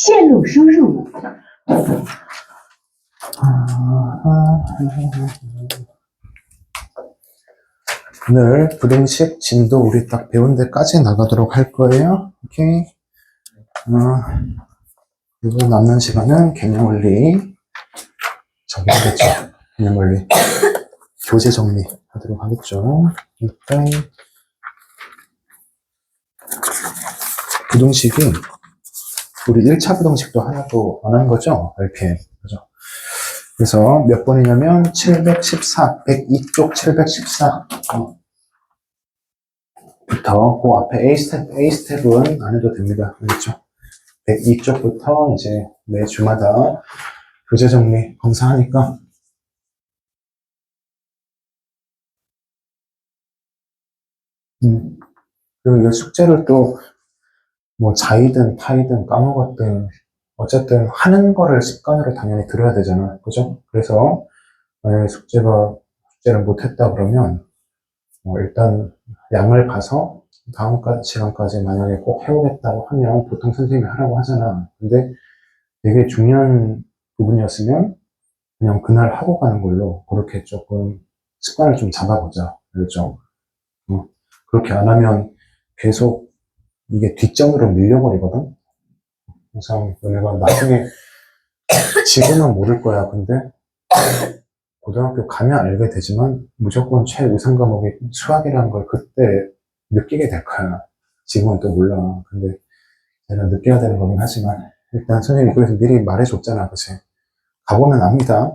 线路输入。 오늘 부등식 진도 우리 딱 배운 데까지 나가도록 할 거예요. 오케이. 그리고 남는 시간은 개념원리 정리하겠죠. 개념원리 교재 정리하도록 하겠죠. 일단 부등식이 우리 1차 부등식도 하나도 안 한 거죠. RPM. 그죠? 그래서 몇 번이냐면 714, 102쪽 714 부터 그 앞에 A 스텝은 안 해도 됩니다. 알겠죠? 102쪽부터 이제 매 주마다 교재 정리 검사하니까 그리고 이거 숙제를 또 뭐 자이든 타이든 까먹었든 어쨌든 하는 거를 습관으로 당연히 들어야 되잖아. 그죠? 그래서 만약에 숙제를 못했다 그러면 일단 양을 봐서 다음 시간까지 만약에 꼭 해오겠다고 하면 보통 선생님이 하라고 하잖아. 근데 되게 중요한 부분이었으면 그냥 그날 하고 가는 걸로 그렇게 조금 습관을 좀 잡아보자. 알겠죠? 그렇게 안 하면 계속 이게 뒷전으로 밀려버리거든? 그래서 너네가 나중에 지금은 모를 거야. 근데 고등학교 가면 알게 되지만 무조건 최우선 과목이 수학이라는 걸 그때 느끼게 될 거야. 지금은 또 몰라. 근데 내가 느껴야 되는 거긴 하지만 일단 선생님이 그래서 미리 말해줬잖아. 그치? 가보면 압니다.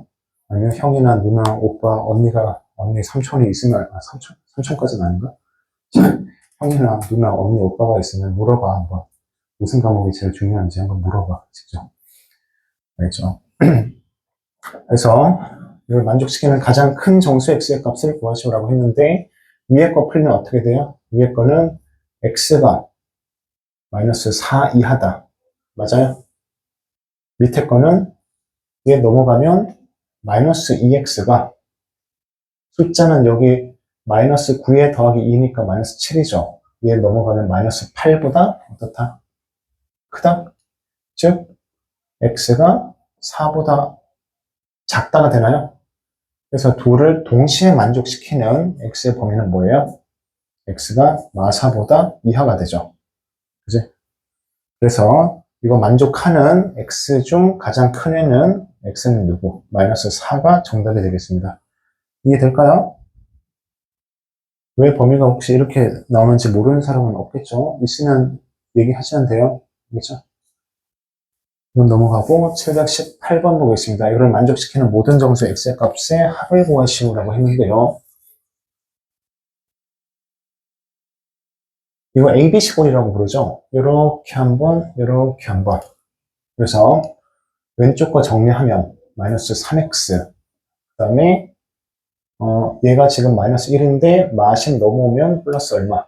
아니면 형이나 누나, 오빠, 언니, 삼촌이 있으면, 삼촌까지는 아닌가? 형이나 누나, 언니, 오빠가 있으면 물어봐, 한번. 무슨 과목이 제일 중요한지 한번 물어봐, 직접. 알겠죠? 그래서, 이걸 만족시키는 가장 큰 정수 x의 값을 구하시오라고 했는데, 위에 거 풀면 어떻게 돼요? 위에 거는 x가 마이너스 4 이하다. 맞아요? 밑에 거는 위에 넘어가면 마이너스 2x가 숫자는 여기 마이너스 9에 더하기 2니까 마이너스 7이죠. 위에 넘어가면 마이너스 8보다 어떻다? 크다? 즉 x가 4보다 작다가 되나요? 그래서 둘을 동시에 만족시키는 x의 범위는 뭐예요? x가 마4보다 이하가 되죠. 그지? 그래서 이거 만족하는 x 중 가장 큰 애는 x는 누구? 마이너스 4가 정답이 되겠습니다. 이해될까요? 왜 범위가 혹시 이렇게 나오는지 모르는 사람은 없겠죠? 있으면 얘기하시면 돼요. 알겠죠? 이건 넘어가고 718번 보겠습니다. 이걸 만족시키는 모든 정수 x의 값의 합을 구하시오라고 했는데요. 이거 ABC꼴이라고 부르죠? 이렇게 한번, 이렇게 한번. 그래서 왼쪽 거 정리하면 마이너스 3x. 그 다음에 얘가 지금 마이너스 1인데 마신 넘어오면 플러스 얼마?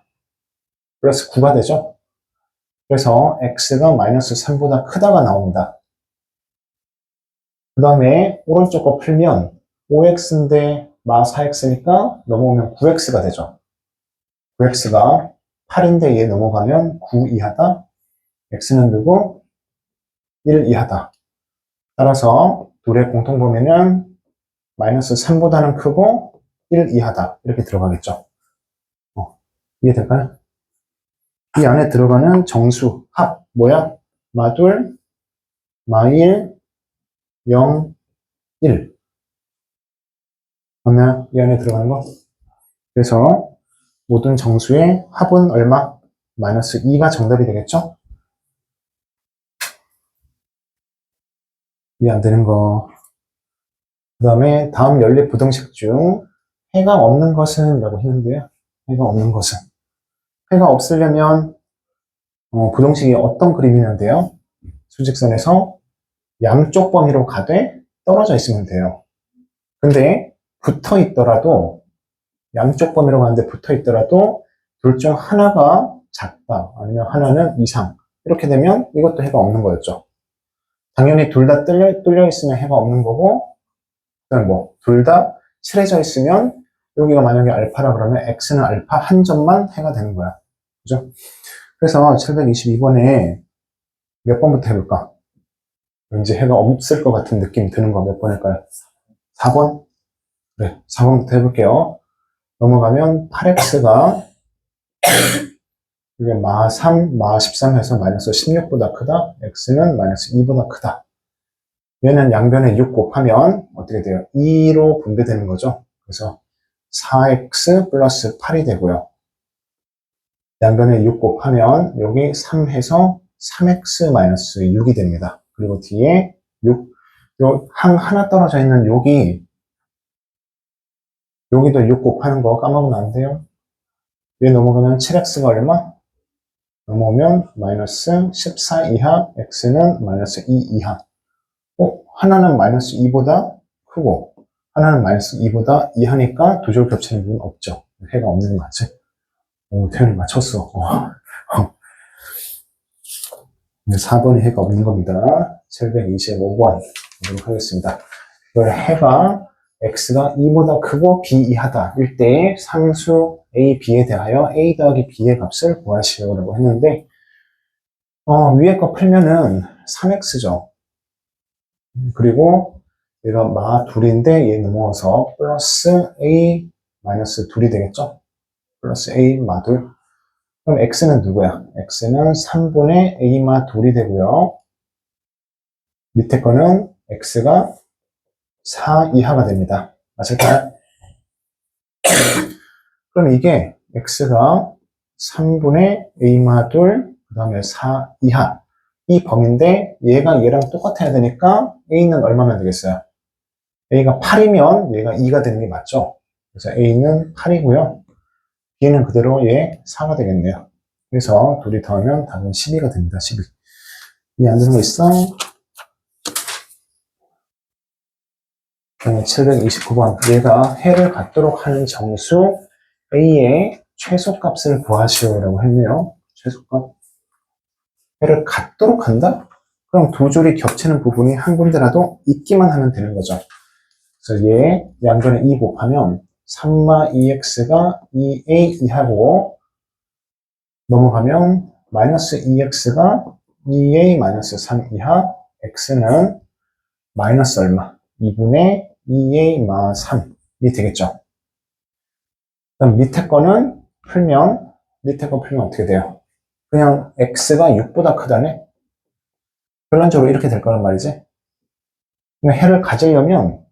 플러스 9가 되죠? 그래서 x가 마이너스 3보다 크다가 나옵니다. 그 다음에 오른쪽 거 풀면 5x인데 마 4x니까 넘어오면 9x가 되죠. 9x가 8인데 얘 넘어가면 9 이하다. x는 누구? 1 이하다. 따라서 둘의 공통범위는 마이너스 3보다는 크고 1 이하다. 이렇게 들어가겠죠. 이해될까요? 이 안에 들어가는 정수, 합, 뭐야? 마둘, 마1, 0, 1. 맞나요? 이 안에 들어가는 거? 그래서 모든 정수의 합은 얼마? 마이너스 2가 정답이 되겠죠? 이해 안 되는 거. 그 다음에 다음 연립 부등식 중 해가 없는 것은? 라고 했는데요. 해가 없는 것은. 해가 없으려면 부등식이 어떤 그림이면 돼요? 수직선에서 양쪽 범위로 가되 떨어져 있으면 돼요. 근데 붙어 있더라도 양쪽 범위로 가는데 붙어 있더라도 둘 중 하나가 작다 아니면 하나는 이상 이렇게 되면 이것도 해가 없는 거였죠. 당연히 둘 다 뚫려 있으면 해가 없는 거고 그다음에 둘 다 칠해져 있으면 여기가 만약에 알파라 그러면 x는 알파 한 점만 해가 되는 거야. 그죠? 그래서 722번에 몇 번부터 해볼까? 왠지 해가 없을 것 같은 느낌이 드는 거 몇 번일까요? 4번? 네, 4번부터 해볼게요. 넘어가면 8x가 이게 마 3, 마 13 해서 마이너스 16보다 크다. x는 마이너스 2보다 크다. 얘는 양변에 6 곱하면 어떻게 돼요? 2로 분배되는 거죠. 그래서 4x 플러스 8이 되고요. 양변에 6 곱하면 여기 3 해서 3x 마이너스 6이 됩니다. 그리고 뒤에 6, 요 항 하나 떨어져 있는 여기도 6 곱하는 거 까먹으면 안 돼요. 얘 넘어가면 7x가 얼마? 넘어오면 마이너스 14 이하, x는 마이너스 2 이하. 하나는 마이너스 2보다 크고 하나는 마이너스 2보다 이하니까 두 줄 겹치는 부분 없죠. 해가 없는 거 맞지? 태연이 맞췄어. 4번이 해가 없는 겁니다. 725번 보도록 하겠습니다. 이걸 해가 x가 2보다 크고 b 이하다 일 때의 상수 a, b에 대하여 a 더하기 b의 값을 구하시오라고 했는데 위에 거 풀면은 3x죠. 그리고 얘가 마 둘인데 얘 넘어서 플러스 a 마이너스 둘이 되겠죠? 플러스 a 마 둘. 그럼 x는 누구야? x는 3분의 a 마 둘이 되고요. 밑에 거는 x가 4 이하가 됩니다. 맞을까요? 그럼 이게 x가 3분의 a 마 둘, 그 다음에 4 이하. 이 범위인데 얘가 얘랑 똑같아야 되니까 a는 얼마면 되겠어요? a가 8이면 얘가 2가 되는 게 맞죠? 그래서 a는 8이고요. b는 그대로 얘 4가 되겠네요. 그래서 둘이 더하면 답은 12가 됩니다. 12. 이해 안 되는 거 있어? 729번. 얘가 해를 갖도록 하는 정수 a의 최소값을 구하시오라고 했네요. 최소값. 해를 갖도록 한다? 그럼 두 줄이 겹치는 부분이 한 군데라도 있기만 하면 되는 거죠. 그래서 얘 양변에 2 곱하면 3마 2x가 2a 이하고 넘어가면 마이너스 2x가 2a 마이너스 3 이하 x는 마이너스 얼마? 2분의 2a 마 3이 되겠죠. 그럼 밑에 거 풀면 어떻게 돼요? 그냥 x가 6보다 크다네? 결론적으로 이렇게 될 거란 말이지. 그럼 해를 가지려면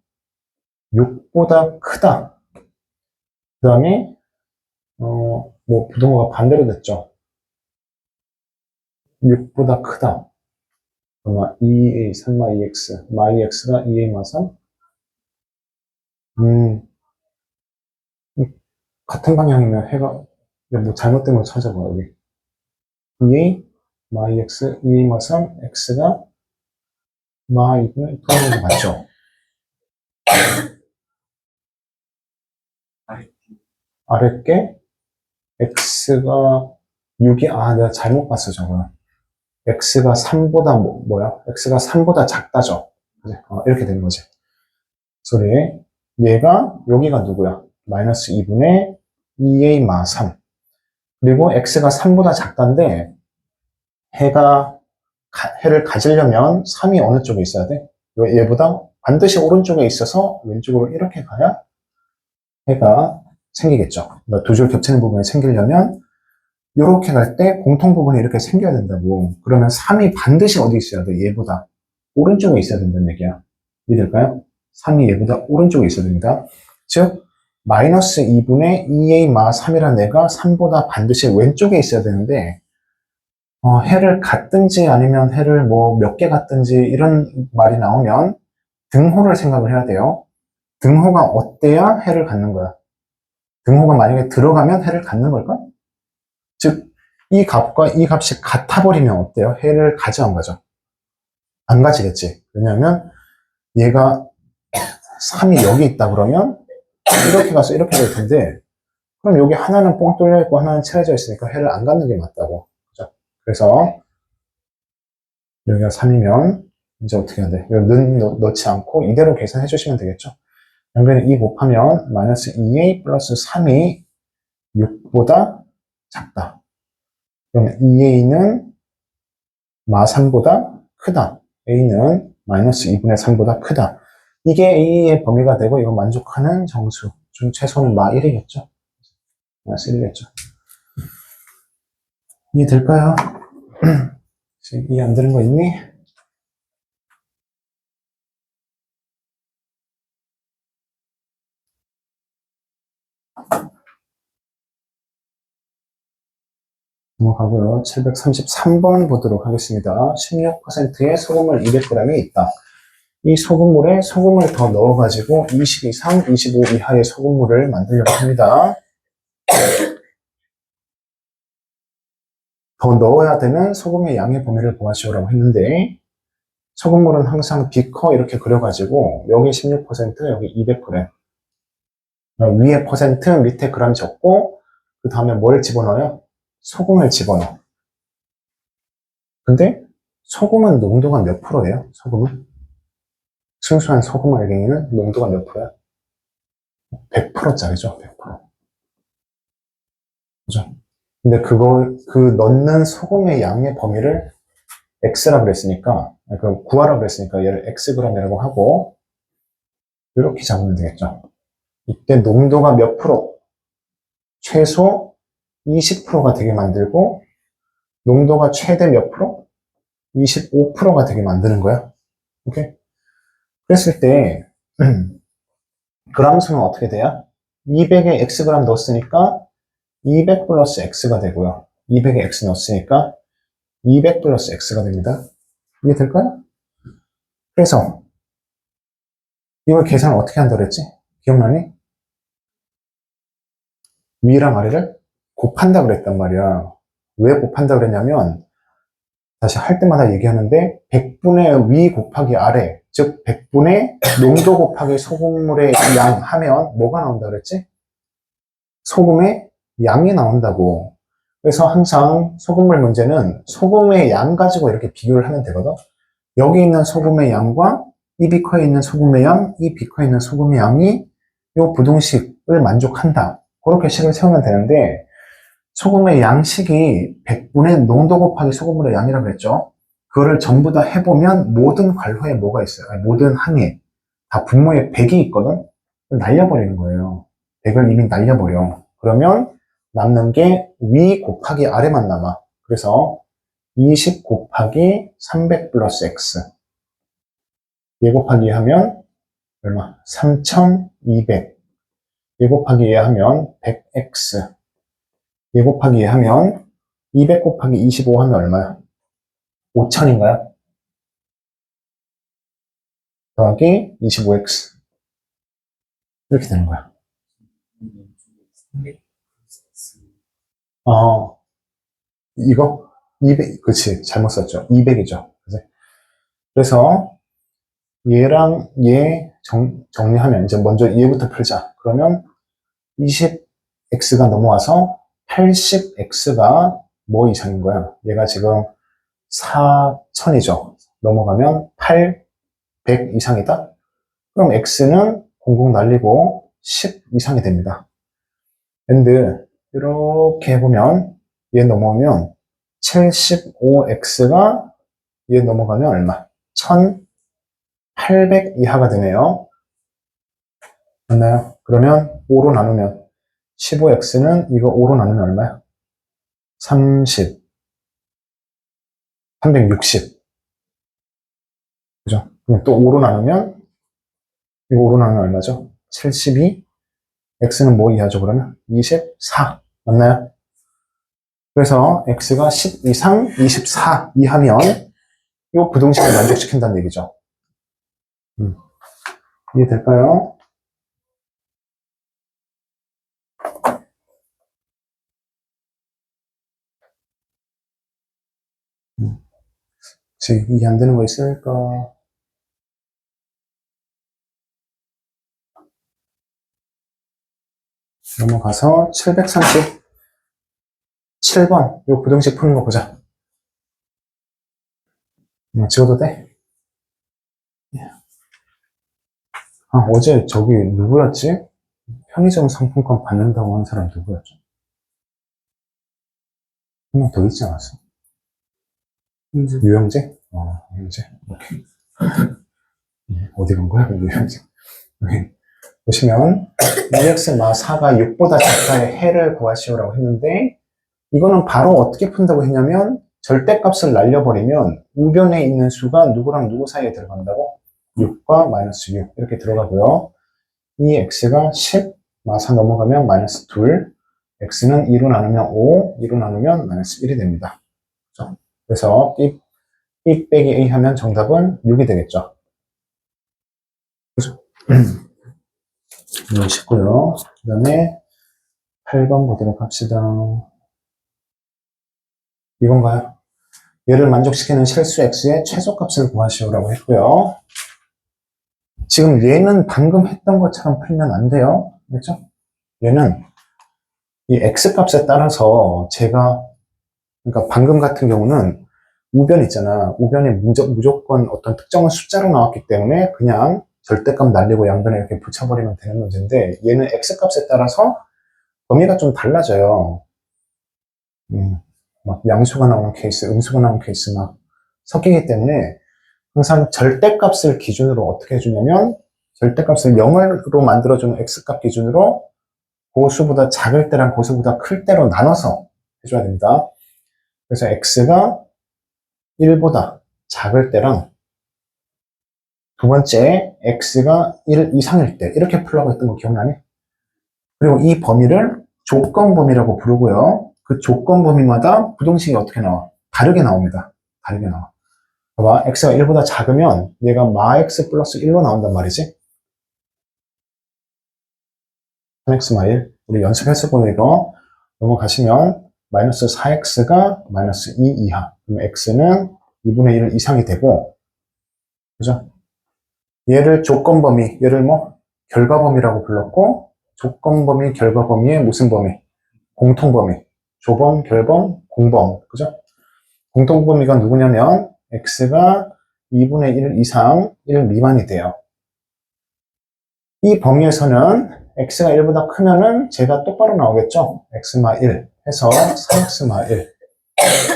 6보다 크다. 그 다음에 부동호가 반대로 됐죠. 6보다 크다. 그러면 2a, 3마 2x, 마 2x가 2a 마 3? 같은 방향이면 해가, 잘못된 걸 찾아봐, 여기. 2a, 마 2x, 2a 마 3, x가 마 2분의 2가 맞죠? 아랫게 x가 6이, 내가 잘못 봤어, 저거는. x가 3보다, x가 3보다 작다죠? 이렇게 되는 거지. 소리. 얘가, 여기가 누구야? 마이너스 2분의 2a 마 3. 그리고 x가 3보다 작다인데, 해를 가지려면 3이 어느 쪽에 있어야 돼? 얘보다 반드시 오른쪽에 있어서 왼쪽으로 이렇게 가야 해가 생기겠죠. 두 줄 겹치는 부분이 생기려면 이렇게 갈 때 공통 부분이 이렇게 생겨야 된다고. 그러면 3이 반드시 어디 있어야 돼? 얘보다 오른쪽에 있어야 된다는 얘기야. 이해될까요? 3이 얘보다 오른쪽에 있어야 됩니다. 즉 마이너스 2분의 2a 마 3이라는 애가 3보다 반드시 왼쪽에 있어야 되는데 해를 갖든지 아니면 해를 몇 개 갖든지 이런 말이 나오면 등호를 생각을 해야 돼요. 등호가 어때야 해를 갖는 거야? 등호가 만약에 들어가면 해를 갖는 걸까? 즉, 이 값과 이 값이 같아버리면 어때요? 해를 가져 안 가죠? 안 가지겠지. 왜냐하면 얘가 3이 여기 있다 그러면 이렇게 가서 이렇게 될 텐데 그럼 여기 하나는 뻥 뚫려 있고 하나는 채워져 있으니까 해를 안 갖는 게 맞다고. 그죠? 그래서 여기가 3이면 이제 어떻게 해야 돼? 여기 는 넣지 않고 이대로 계산해 주시면 되겠죠? 양변에 2 곱하면 마이너스 2a 플러스 3이 6보다 작다. 그러면 2a는 마 3보다 크다. a는 마이너스 2분의 3보다 크다. 이게 A의 범위가 되고 이거 만족하는 정수 중 최소는 마 1이겠죠. 마이너스 1이겠죠. 이해될까요? 이해 안 되는 거 있니? 넘어가고요. 733번 보도록 하겠습니다. 16%의 소금물 200g이 있다. 이 소금물에 소금을 더 넣어가지고 20 이상, 25 이하의 소금물을 만들려고 합니다. 더 넣어야 되는 소금의 양의 범위를 구하시오라고 했는데 소금물은 항상 비커 이렇게 그려가지고 여기 16%, 여기 200g 위에 퍼센트, 밑에 그램 적고 그 다음에 뭘 집어넣어요? 소금을 집어넣어. 근데 소금은 농도가 몇 프로예요? 소금은? 순수한 소금 알갱이는 농도가 몇 프로야? 100%짜리죠, 100%. 그죠? 근데 그 넣는 소금의 양의 범위를 X라 그랬으니까, 그 구하라 그랬으니까 얘를 Xg이라고 하고, 이렇게 잡으면 되겠죠. 이때 농도가 몇 프로? 최소 20%가 되게 만들고, 농도가 최대 몇 프로? 25%가 되게 만드는 거야. 오케이? 그랬을 때, 그람 수는 어떻게 돼요? 200에 Xg 넣었으니까, 200 플러스 X가 되고요. 200에 X 넣었으니까, 200 플러스 X가 됩니다. 이해될까요? 그래서, 이걸 계산 어떻게 한다 그랬지? 기억나니? 위랑 아래를 곱한다 그랬단 말이야. 왜 곱한다 그랬냐면, 다시 할 때마다 얘기하는데, 100분의 위 곱하기 아래, 즉 100분의 농도 곱하기 소금물의 양 하면 뭐가 나온다 그랬지? 소금의 양이 나온다고. 그래서 항상 소금물 문제는 소금의 양 가지고 이렇게 비교를 하면 되거든. 여기 있는 소금의 양과 이 비커에 있는 소금의 양, 이 비커에 있는 소금의 양이 이 부등식을 만족한다. 그렇게 식을 세우면 되는데 소금의 양식이 100분의 농도 곱하기 소금물의 양이라고 그랬죠. 그거를 전부 다 해보면 모든 괄호에 뭐가 있어요? 아니, 모든 항에 다 분모에 100이 있거든. 날려버리는 거예요. 100을 이미 날려버려. 그러면 남는 게 위 곱하기 아래만 남아. 그래서 20 곱하기 300 플러스 x. 얘 곱하기 얘 하면 얼마? 3200. 얘 곱하기 얘 하면 100x. 얘 곱하기 얘 하면 200 곱하기 25 하면 얼마야? 5000인가요? 더하기 25x. 이렇게 되는 거야. 이거? 200, 그치. 잘못 썼죠. 200이죠. 그래서 얘랑 얘 정리하면 이제 먼저 얘부터 풀자. 그러면 20x가 넘어와서 80x가 뭐 이상인 거야? 얘가 지금 4000이죠. 넘어가면 8, 100 이상이다? 그럼 x는 00 날리고 10 이상이 됩니다. 근데 이렇게 해보면 얘 넘어오면 75x가 얘 넘어가면 얼마? 1800 이하가 되네요. 맞나요? 그러면 5로 나누면 15x는 이거 5로 나누면 얼마야? 30, 360. 그죠? 그럼 또 5로 나누면 이거 5로 나누면 얼마죠? 72. x는 뭐 이하죠, 그러면? 24. 맞나요? 그래서 x가 10 이상 24 이하면 이 부등식을 만족시킨다는 얘기죠. 이해될까요? 혹시 이해 안 되는 거 있을까? 넘어가서 737번 이 부등식 푸는 거 보자. 지워도 돼? 어제 저기 누구였지? 편의점 상품권 받는다고 한 사람 누구였죠? 한 명 더 있지 않았어? 유영재? 유영재? 오케이. 어디 간 거야? 여기. 보시면, 2x 마 4가 6보다 작다의 해를 구하시오라고 했는데, 이거는 바로 어떻게 푼다고 했냐면, 절대값을 날려버리면, 우변에 있는 수가 누구랑 누구 사이에 들어간다고? 6과 마이너스 6. 이렇게 들어가고요. 이 x가 10, 마 4 넘어가면 마이너스 2, x는 2로 나누면 5, 2로 나누면 마이너스 1이 됩니다. 그렇죠? 그래서 B 빼기 A 하면 정답은 6이 되겠죠. 그죠? 이건 쉽고요. 그 다음에 8번 보도록 합시다. 이건가요? 얘를 만족시키는 실수 x의 최소값을 구하시오라고 했고요. 지금 얘는 방금 했던 것처럼 풀면 안 돼요. 그렇죠? 얘는 이 x값에 따라서 제가, 그러니까 방금 같은 경우는 우변 있잖아. 우변이 무조건 어떤 특정한 숫자로 나왔기 때문에 그냥 절대값 날리고 양변에 이렇게 붙여버리면 되는 문제인데, 얘는 x값에 따라서 범위가 좀 달라져요. 막 양수가 나오는 케이스, 음수가 나오는 케이스 막 섞이기 때문에 항상 절대값을 기준으로 어떻게 해주냐면, 절대값을 0으로 만들어주는 x값 기준으로 고수보다 작을 때랑 고수보다 클 때로 나눠서 해줘야 됩니다. 그래서 x가 1보다 작을 때랑 두 번째 x가 1 이상일 때 이렇게 풀라고 했던 거 기억나니? 그리고 이 범위를 조건 범위라고 부르고요. 그 조건 범위마다 부동식이 어떻게 나와? 다르게 나옵니다. 다르게 나와. 봐봐, x가 1보다 작으면 얘가 마x 플러스 1로 나온단 말이지. 3x 마 1. 우리 연습했었거든요. 이거 넘어가시면 마이너스 4x가 마이너스 2 이하. 그럼 x는 2분의 1 이상이 되고, 그죠? 얘를 조건 범위, 얘를 뭐 결과 범위라고 불렀고, 조건 범위, 결과 범위의 무슨 범위? 공통 범위. 조범, 결범, 공범. 그죠? 공통 범위가 누구냐면 x가 2분의 1 이상 1 미만이 돼요. 이 범위에서는 x가 1보다 크면은 제가 똑바로 나오겠죠? x마 1 해서 3x마 1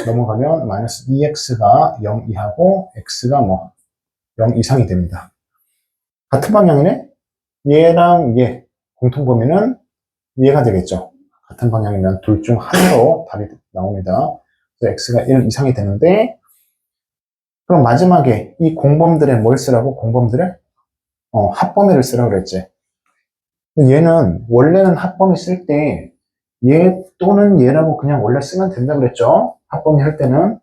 넘어가면 마이너스 2x가 0 이하고 x가 뭐 0 이상이 됩니다. 같은 방향이네? 얘랑 얘 공통 범위는 얘가 되겠죠? 같은 방향이면 둘 중 하나로 답이 나옵니다. 그래서 x가 1 이상이 되는데, 그럼 마지막에 이 공범들의 뭘 쓰라고? 공범들의 합범위를 쓰라고 그랬지. 얘는 원래는 합범위 쓸 때 얘 또는 얘라고 그냥 원래 쓰면 된다 그랬죠? 합범위 할 때는.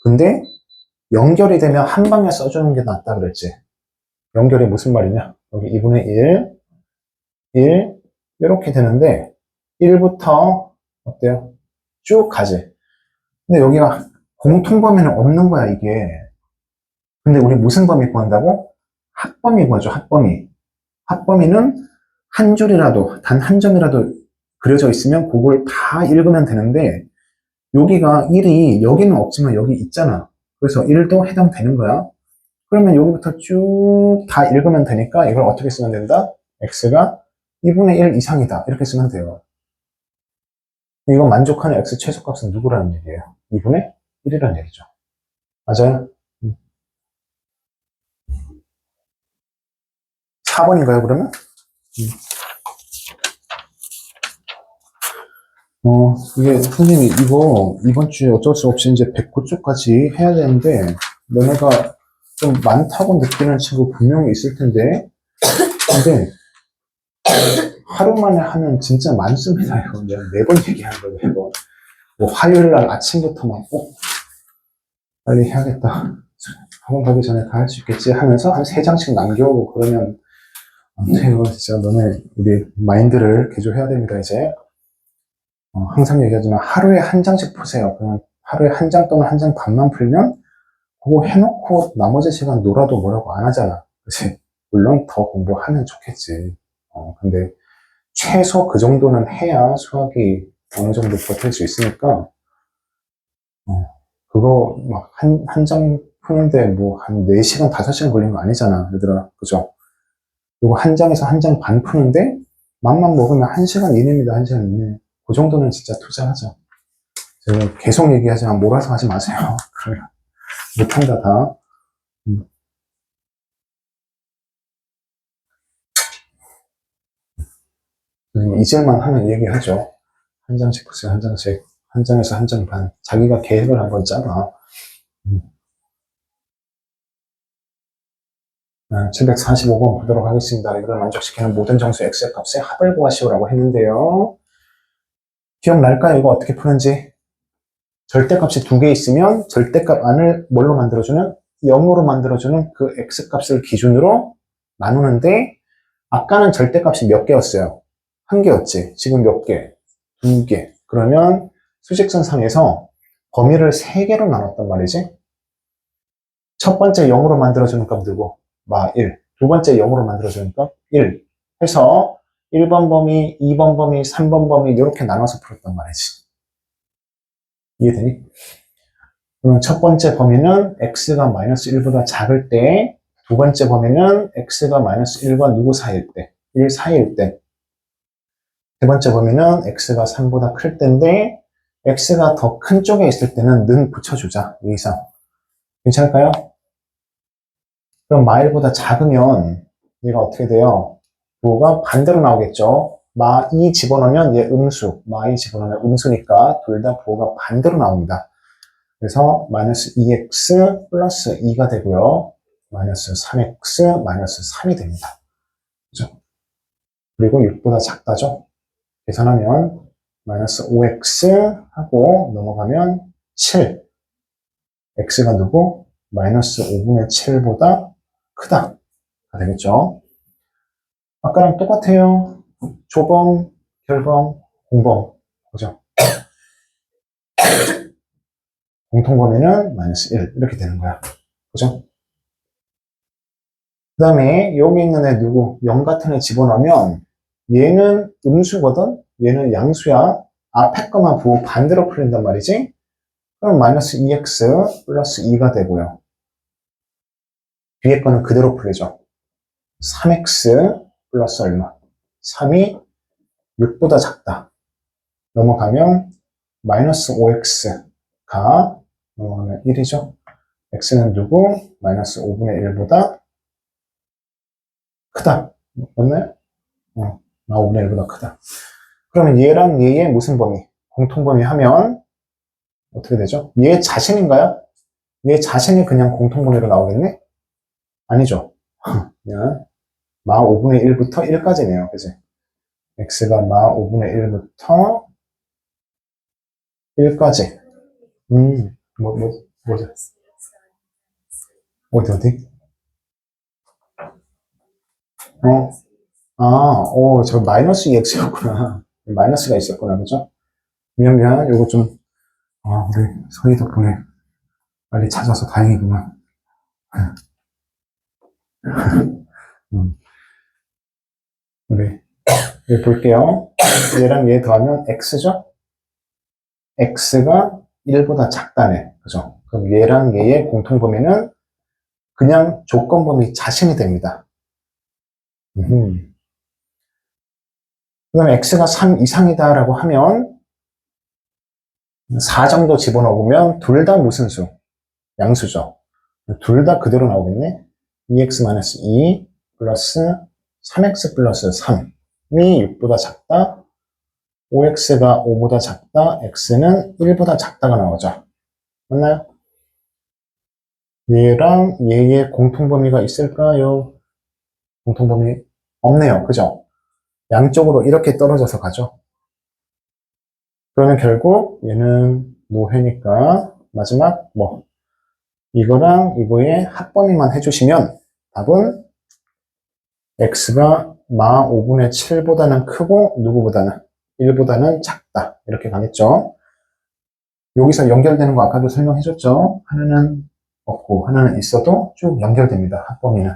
근데 연결이 되면 한 방에 써주는 게 낫다 그랬지. 연결이 무슨 말이냐? 여기 2분의 1 이렇게 되는데 1부터 어때요? 쭉 가지. 근데 여기가 공통 범위는 없는 거야, 이게. 근데 우리 무슨 범위 구한다고? 합범위 구하죠, 합범위. 합범위는 한 줄이라도, 단 한 점이라도 그려져 있으면 그걸 다 읽으면 되는데, 여기가 1이, 여기는 없지만 여기 있잖아. 그래서 1도 해당되는 거야. 그러면 여기부터 쭉 다 읽으면 되니까 이걸 어떻게 쓰면 된다? x가 2분의 1 이상이다. 이렇게 쓰면 돼요. 이거 만족하는 x 최소값은 누구라는 얘기예요? 2분의 1이라는 얘기죠. 맞아요? 4번인가요, 그러면? 이게, 선생님이 이거 이번 주에 어쩔 수 없이 이제 109쪽까지 해야 되는데, 너네가 좀 많다고 느끼는 친구 분명히 있을 텐데, 근데, 하루 만에 하면 진짜 많습니다, 이거. 내가 매번 얘기하는 거예요, 매번. 뭐, 화요일 날 아침부터 막, 빨리 해야겠다. 학원 가기 전에 다 할 수 있겠지 하면서 한 3장씩 남겨오고 그러면 안 돼요. 진짜 너네, 우리 마인드를 개조해야 됩니다, 이제. 항상 얘기하지만 하루에 한 장씩 푸세요. 그냥 하루에 한 장 또는 한 장 반만 풀면 그거 해놓고 나머지 시간 놀아도 뭐라고 안 하잖아. 그치? 물론 더 공부하면 좋겠지. 근데 최소 그 정도는 해야 수학이 어느 정도 버틸 수 있으니까, 그거 막 한 장 푸는데 뭐 한 4시간, 5시간 걸리는 거 아니잖아, 얘들아. 그죠? 그리고 한 장에서 한 장 반 푸는데 맘만 먹으면 1시간 이내입니다, 1시간 이내. 그 정도는 진짜 투자하죠. 제가 계속 얘기하지만 몰아서 하지 마세요. 그러면 못한다, 다. 음. 잊을만 하면 얘기하죠. 한 장씩 보세요, 한 장씩. 한 장에서 한 장 반. 자기가 계획을 한번 짜봐. 음. 745번 보도록 하겠습니다. 이걸 만족시키는 모든 정수 x의 값의 합을 구하시오라고 했는데요. 기억날까요? 이거 어떻게 푸는지? 절대값이 두 개 있으면 절대값 안을 뭘로 만들어주는? 0으로 만들어주는 그 x값을 기준으로 나누는데 아까는 절대값이 몇 개였어요? 한 개였지. 지금 몇 개? 두 개. 그러면 수직선상에서 범위를 세 개로 나눴단 말이지. 첫 번째 0으로 만들어주는 값 누구? 마 1. 두 번째 0으로 만들어주는 값 1. 해서 1번 범위, 2번 범위, 3번 범위 이렇게 나눠서 풀었단 말이지. 이해되니? 그러면 첫 번째 범위는 x가 마이너스 1보다 작을 때, 두 번째 범위는 x가 마이너스 1과 누구 사이일 때, 1 사이일 때, 세 번째 범위는 x가 3보다 클 때인데, x가 더 큰 쪽에 있을 때는 는 붙여주자, 이 이상. 괜찮을까요? 그럼 마일보다 작으면 얘가 어떻게 돼요? 부호가 반대로 나오겠죠. 마 2 집어넣으면 얘 음수, 마 2 집어넣으면 음수니까 둘 다 부호가 반대로 나옵니다. 그래서 마이너스 2x 플러스 2가 되고요. 마이너스 3x 마이너스 3이 됩니다. 그죠? 그리고 6보다 작다죠? 계산하면 마이너스 5x 하고 넘어가면 7. x가 누구? 마이너스 5분의 7보다 크다. 가 되겠죠? 아까랑 똑같아요. 조범, 결범, 공범. 그죠? 공통범위는 마이너스 1. 이렇게 되는 거야. 그죠? 그 다음에 여기 있는 애 누구? 0 같은 애 집어넣으면 얘는 음수거든? 얘는 양수야. 앞에 거만 부호 반대로 풀린단 말이지? 그럼 마이너스 2x 플러스 2가 되고요. 뒤에 거는 그대로 풀리죠. 3x 플러스 얼마? 3이 6보다 작다. 넘어가면 마이너스 5x가 넘어가면 1이죠. x는 누구? 마이너스 5분의 1보다 크다. 맞나요? 어, 5분의 1보다 크다. 그러면 얘랑 얘의 무슨 범위? 공통범위 하면 어떻게 되죠? 얘 자신인가요? 얘 자신이 그냥 공통범위로 나오겠네? 아니죠. 그냥 마 5분의 1부터 1까지네요. 그지? x가 마 5분의 1부터 1까지. 뭐지? 어디? 어, 저 마이너스 2x였구나. 마이너스가 있었구나. 그죠? 미안. 요거 좀, 우리 서희 덕분에 빨리 찾아서 다행이구만. 음, 우리, 여기 볼게요. 얘랑 얘 더하면 x죠? x가 1보다 작다네. 그죠? 그럼 얘랑 얘의 공통범위는 그냥 조건범위 자신이 됩니다. 그 다음에 x가 3 이상이다라고 하면 4 정도 집어넣으면 둘 다 무슨 수? 양수죠. 둘 다 그대로 나오겠네. 2x-2 플러스 3x 플러스 3이 6보다 작다. 5x가 5보다 작다. x는 1보다 작다가 나오죠. 맞나요? 얘랑 얘의 공통범위가 있을까요? 공통범위 없네요. 그죠? 양쪽으로 이렇게 떨어져서 가죠. 그러면 결국 얘는 노회니까 마지막 뭐 이거랑 이거의 합범위만 해주시면 답은 x가 마 5분의 7보다는 크고 누구보다는 1보다는 작다. 이렇게 가겠죠. 여기서 연결되는 거 아까도 설명해줬죠. 하나는 없고 하나는 있어도 쭉 연결됩니다. 합범위는.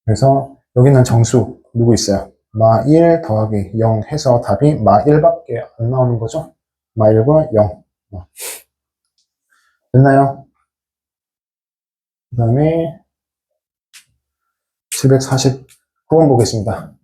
그래서 여기는 정수 누구 있어요? 마 1 더하기 0 해서 답이 마 1밖에 안 나오는 거죠. 마 1과 0. 됐나요? 그 다음에 749번 보겠습니다.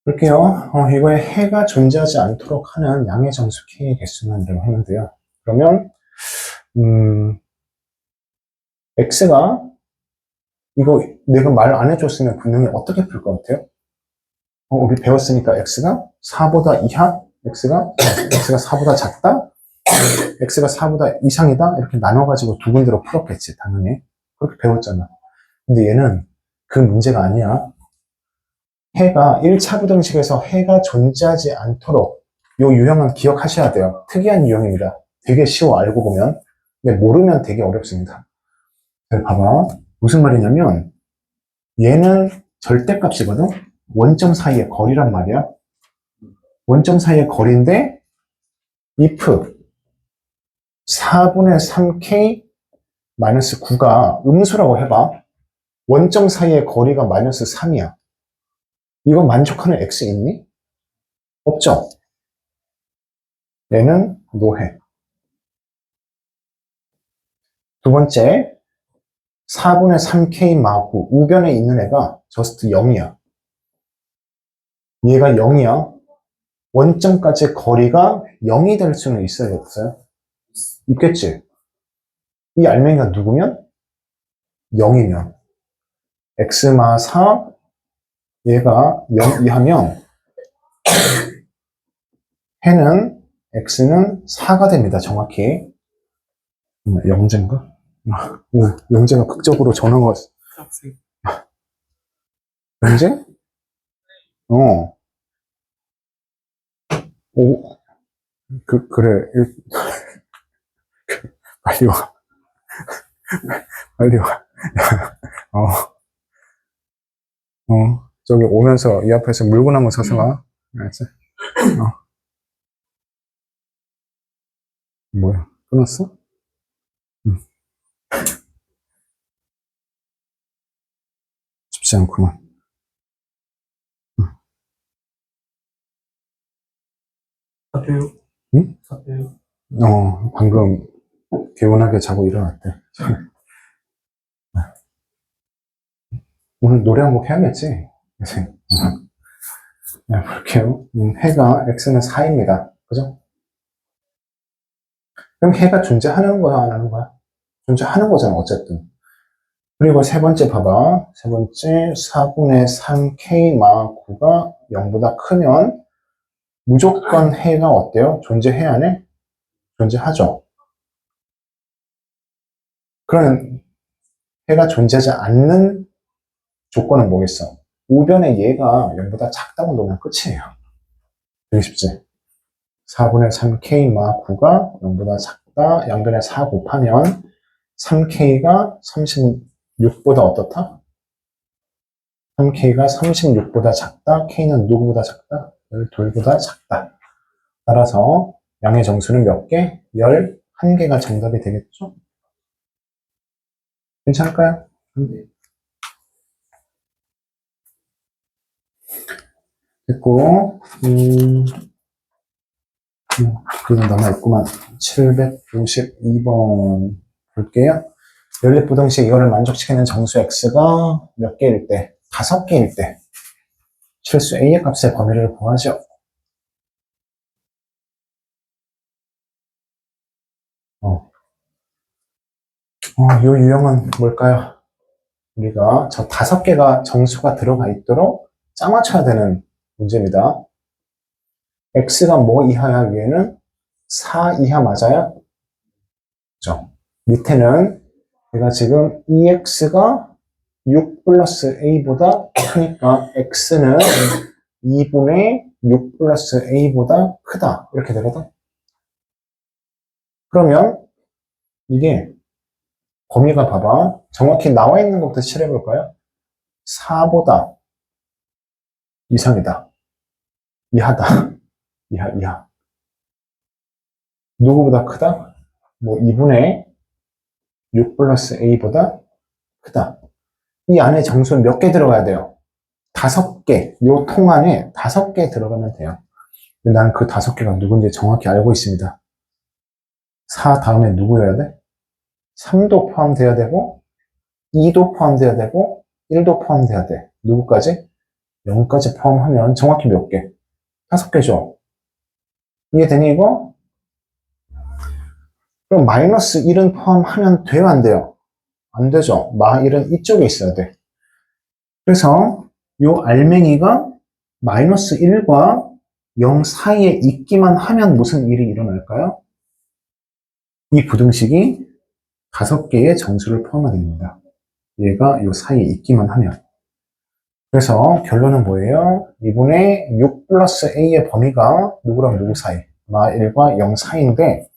볼게요. 이거에 해가 존재하지 않도록 하는 양의 정수 K의 개수는 이라고 하는데요. 그러면, X가, 이거 내가 말 안 해줬으면 분명히 어떻게 풀 것 같아요? 우리 배웠으니까 X가 4보다 이하, X가 4보다 작다, X가 4보다 이상이다, 이렇게 나눠가지고 두 군데로 풀었겠지, 당연히. 그렇게 배웠잖아. 근데 얘는 그 문제가 아니야. 해가 1차 부등식에서 해가 존재하지 않도록 요 유형은 기억하셔야 돼요. 특이한 유형입니다. 되게 쉬워 알고 보면. 근데 모르면 되게 어렵습니다. 봐봐. 무슨 말이냐면 얘는 절대값이거든. 원점 사이의 거리란 말이야. 원점 사이의 거리인데 if 4분의 3k 마이너스 9가 음수라고 해봐. 원점 사이의 거리가 마이너스 3이야. 이거 만족하는 x 있니? 없죠? 얘는 노해. 두 번째, 4분의 3k 마구 우변에 있는 애가 저스트 0이야. 얘가 0이야. 원점까지 거리가 0이 될 수는 있어요, 없어요? 있겠지? 이 알맹이가 누구면? 0이면. x마 4, 얘가 0 이하면 해는 x는 4가 됩니다, 정확히. 영재인가? 오, 영재가 극적으로 전화가 영재? 어. 오, 그래. 빨리 와. 빨리 와. 저기 오면서 이 앞에서 물고 나면 서서 가. 알았지? 뭐야, 끊었어? 응. 쉽지 않구만. 사표요? 응? 사표요? 방금 개운하게 자고 일어났대. 오늘 노래 한 곡 해야겠지? 네, 볼게요. 해가 x는 4입니다. 그죠? 그럼 해가 존재하는 거야, 안 하는 거야? 존재하는 거잖아, 어쨌든. 그리고 세 번째 봐봐. 세 번째, 4분의 3k 마 9가 0보다 크면 무조건 해가 어때요? 존재해야 하네? 존재하죠. 그러면 해가 존재하지 않는 조건은 뭐겠어? 우변에 얘가 0보다 작다고 놓으면 끝이에요. 되게 쉽지? 4분의 3k 마 9가 0보다 작다. 양변에 4 곱하면 3k가 36보다 어떻다? 3k가 36보다 작다. k는 누구보다 작다? 12보다 작다. 따라서 양의 정수는 몇 개? 11개가 정답이 되겠죠? 괜찮을까요? 됐고, 그냥 남아있구만. 752번 볼게요. 연립부등식 이거를 만족시키는 정수 x가 몇 개일 때? 5개일 때. 실수 a의 값의 범위를 구하죠. 이 유형은 뭘까요? 우리가 저 5개가 정수가 들어가 있도록 짜맞춰야 되는 문제입니다. x가 뭐 이하야, 위에는? 4 이하 맞아요? 그죠? 밑에는 내가 지금 ex가 6 플러스 a보다 크니까 x는 2분의 6 플러스 a보다 크다. 이렇게 되거든. 그러면 이게 범위가 봐봐. 정확히 나와 있는 것부터 칠해볼까요? 4보다 이상이다. 이하다. 이하. 누구보다 크다? 뭐 2분의 6 플러스 a보다 크다. 이 안에 정수는 몇 개 들어가야 돼요? 5개. 요 통 안에 5개 들어가면 돼요. 난 그 5개가 누군지 정확히 알고 있습니다. 4 다음에 누구여야 돼? 3도 포함돼야 되고 2도 포함돼야 되고 1도 포함돼야 돼. 누구까지? 0까지 포함하면 정확히 몇 개? 5개죠. 이해되니 이거? 그럼 마이너스 1은 포함하면 돼요, 안 돼요? 안 되죠. 마1은 이쪽에 있어야 돼. 그래서 요 알맹이가 마이너스 1과 0 사이에 있기만 하면 무슨 일이 일어날까요? 이 부등식이 5개의 정수를 포함하게 됩니다. 얘가 요 사이에 있기만 하면. 그래서 결론은 뭐예요? 2분의 6 플러스 a의 범위가 누구랑 누구 사이? 마1과 0 사이인데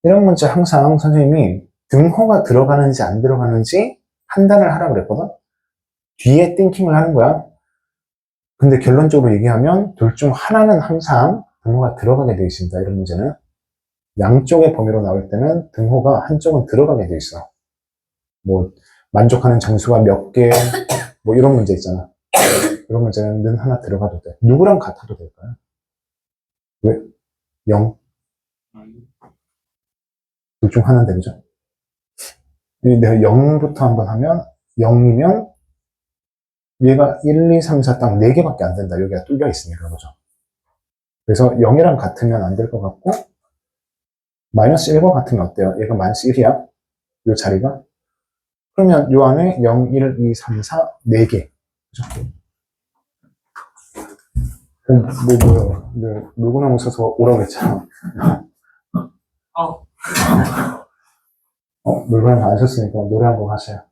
이런 문제 항상 선생님이 등호가 들어가는지 안 들어가는지 판단을 하라고 그랬거든? 뒤에 띵킹을 하는 거야. 근데 결론적으로 얘기하면 둘 중 하나는 항상 등호가 들어가게 되어 있습니다. 이런 문제는. 양쪽의 범위로 나올 때는 등호가 한쪽은 들어가게 되어 있어. 뭐 만족하는 정수가 몇 개, 뭐 이런 문제 있잖아. 이런 문제는 는 하나 들어가도 돼. 누구랑 같아도 될까요? 왜? 0. 둘 중 하나인데, 그죠? 내가 0부터 한번 하면 0이면 얘가 1, 2, 3, 4 딱 4개밖에 안 된다. 여기가 뚫려 있으니까, 그죠? 그래서 0이랑 같으면 안 될 것 같고 마이너스 1과 같으면 어때요? 얘가 마이너스 1이야? 요 자리가? 그러면 요 안에 0, 1, 2, 3, 4, 4개. 그죠? 뭐요? 네, 물구나무 서서 오라고 했잖아. 물구나무 안 섰으니까 노래 한 곡 하세요.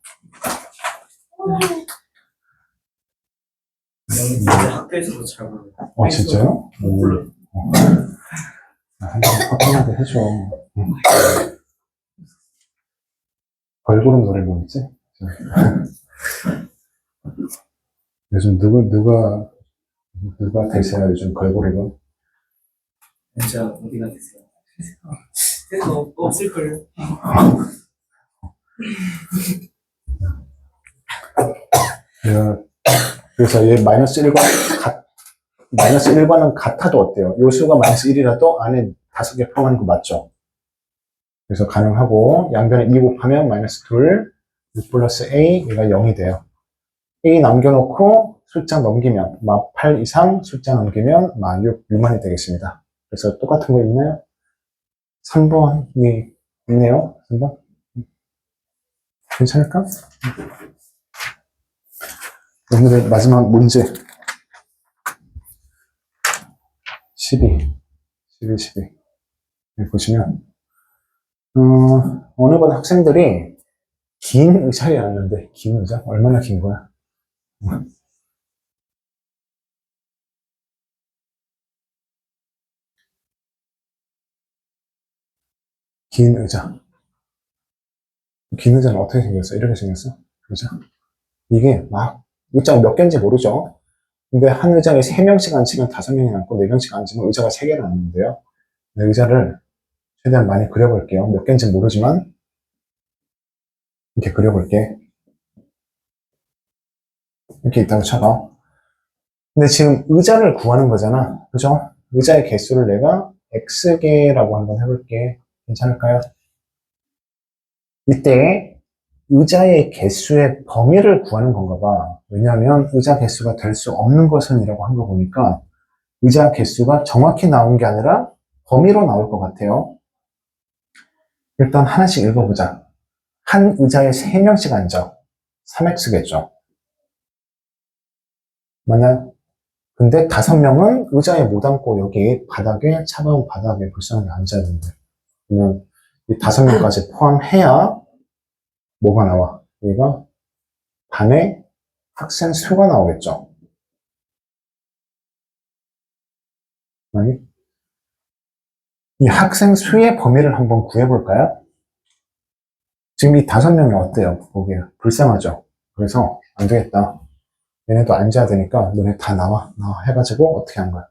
학교에서도 잘 모르요 진짜요? 몰라요. 한번 학생한테 해줘. 걸그룹 노래 뭐였지? 요즘 누가 대세야, 요즘 걸그룹은? 진짜 어디가 되세요? 그래서 없을걸요? 그래서 얘 마이너스 1과는 같아도 어때요? 요 수가 마이너스 1이라도 안에 5개 포함하는 거 맞죠? 그래서 가능하고 양변에 2 곱하면 마이너스 2, 6 플러스 a, 얘가 0이 돼요. a 남겨놓고 숫자 넘기면 막 8 이상 숫자 넘기면 막 6 미만이 되겠습니다. 그래서 똑같은 거 있나요? 3번이 있네요. 3번. 괜찮을까? 오늘의 마지막 문제 12 여기 보시면 어느 번 학생들이 긴 의자에 앉는데 긴 의자? 얼마나 긴 거야? 긴 의자. 긴 의자는 어떻게 생겼어? 이렇게 생겼어? 의자. 이게 막 의자가 몇 개인지 모르죠? 근데 한 의자에 3명씩 앉으면 5명이 앉고 4명씩 앉으면 의자가 3개를 앉는데요. 의자를 최대한 많이 그려볼게요. 몇 개인지 모르지만 이렇게 그려볼게. 이렇게 있다고 쳐봐. 근데 지금 의자를 구하는 거잖아. 그죠? 의자의 개수를 내가 X개라고 한번 해볼게. 괜찮을까요? 이때 의자의 개수의 범위를 구하는 건가 봐. 왜냐하면 의자 개수가 될 수 없는 것은 이라고 한 거 보니까 의자 개수가 정확히 나온 게 아니라 범위로 나올 것 같아요. 일단 하나씩 읽어보자. 한 의자에 3명씩 앉아. 3X겠죠. 맞나요? 근데 5명은 의자에 못 앉고 여기 바닥에, 차가운 바닥에 불쌍하게 앉아야 되는데. 그러면 이 5명까지 포함해야 뭐가 나와? 얘가 반의 학생 수가 나오겠죠. 아니? 이 학생 수의 범위를 한번 구해볼까요? 지금 이 5명이 어때요? 보기에 불쌍하죠? 그래서 안 되겠다. 얘네도 앉아야 되니까 너네 다 나와 해가지고 어떻게 한 거야?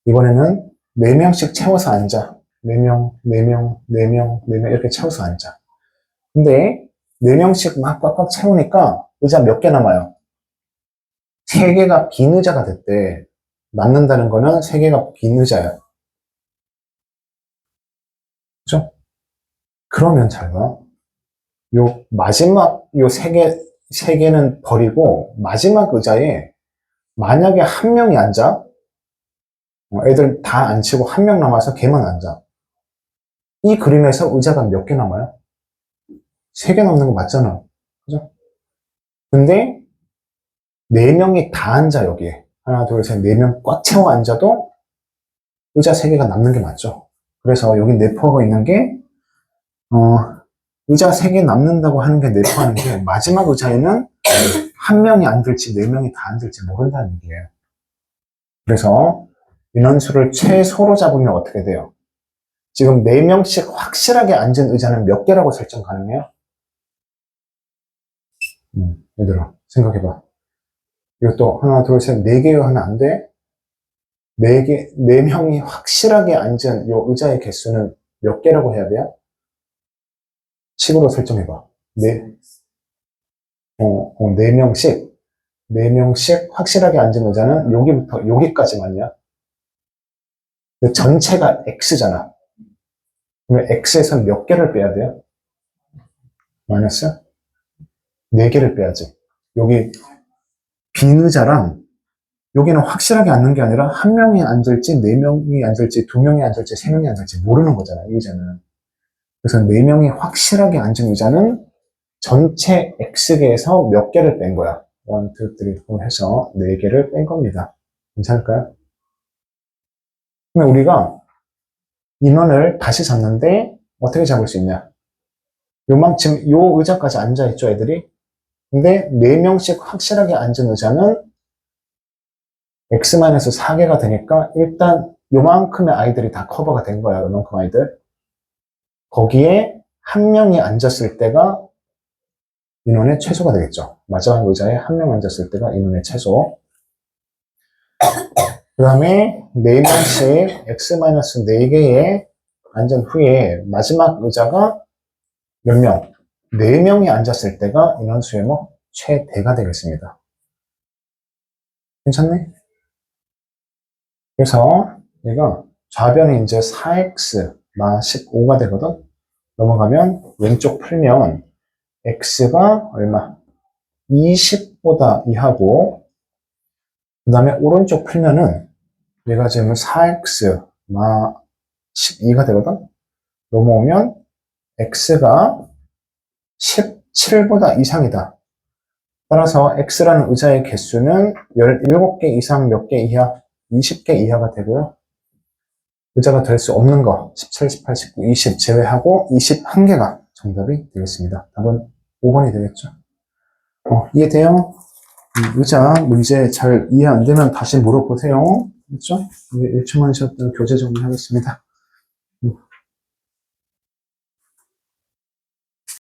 이번에는 4명씩 채워서 앉아. 4명, 4명, 4명, 4명 이렇게 채워서 앉아. 근데 4명씩 막 꽉꽉 채우니까 의자 몇 개 남아요? 3개가 빈 의자가 됐대. 남는다는 거는 3개가 빈 의자야. 그죠? 그러면 잘 봐. 요 마지막 요 3개는 버리고 마지막 의자에 만약에 한 명이 앉아, 애들 다 앉히고 한 명 남아서 걔만 앉아. 이 그림에서 의자가 몇 개 남아요? 3개 남는 거 맞잖아. 그죠? 근데 4명이 다 앉아, 여기에. 하나, 둘, 셋, 4명 꽉 채워 앉아도 의자 3개가 남는 게 맞죠. 그래서 여기 내포하고 있는 게, 의자 3개 남는다고 하는 게 내포하는 게 마지막 의자에는 한 명이 앉을지 4명이 다 앉을지 모른다는 얘기예요. 그래서 인원수를 최소로 잡으면 어떻게 돼요? 지금 4명씩 확실하게 앉은 의자는 몇 개라고 설정 가능해요? 얘들아, 생각해봐. 이것도 하나, 둘, 셋, 4개요 하면 안 돼? 4명이 확실하게 앉은 요 의자의 개수는 몇 개라고 해야 돼요? 식으로 설정해봐. 4명씩 확실하게 앉은 의자는 여기부터 여기까지만이야. 근데 전체가 X잖아. 그러면 X에서 몇 개를 빼야 돼요? 마이너스? 4개를 빼야지. 여기 빈 의자랑 여기는 확실하게 앉는 게 아니라 한 명이 앉을지 4명이 앉을지 2명이 앉을지 3명이 앉을지 모르는 거잖아, 이 의자는. 그래서 4명이 확실하게 앉은 의자는 전체 X개에서 몇 개를 뺀 거야. 1, 2, 3, 4 해서 4개를 뺀 겁니다. 괜찮을까요? 그러면 우리가 인원을 다시 잡는데 어떻게 잡을 수 있냐? 요만큼, 요 의자까지 앉아있죠, 애들이? 근데 4명씩 확실하게 앉은 의자는 X-4개가 되니까 일단 요만큼의 아이들이 다 커버가 된 거야, 요만큼 아이들. 거기에 한 명이 앉았을 때가 인원의 최소가 되겠죠. 마지막 의자에 한 명 앉았을 때가 인원의 최소. 그 다음에 4명씩 X-4개에 앉은 후에 마지막 의자가 몇 명? 4명이 앉았을 때가 인원수의 최대가 되겠습니다. 괜찮네? 그래서 얘가 좌변이 이제 4x 마 15가 되거든? 넘어가면 왼쪽 풀면 x가 얼마? 20보다 이하고 그 다음에 오른쪽 풀면은 얘가 지금 4x 마 12가 되거든? 넘어오면 x가 17보다 이상이다. 따라서 x라는 의자의 개수는 17개 이상 몇 개 이하? 20개 이하가 되고요. 의자가 될 수 없는 거 17, 18, 19, 20 제외하고 21개가 정답이 되겠습니다. 답은 5번이 되겠죠. 이해돼요? 의자 문제 잘 이해 안 되면 다시 물어보세요. 그렇죠? 이제 1초만 쉬었다 교재 정리하겠습니다.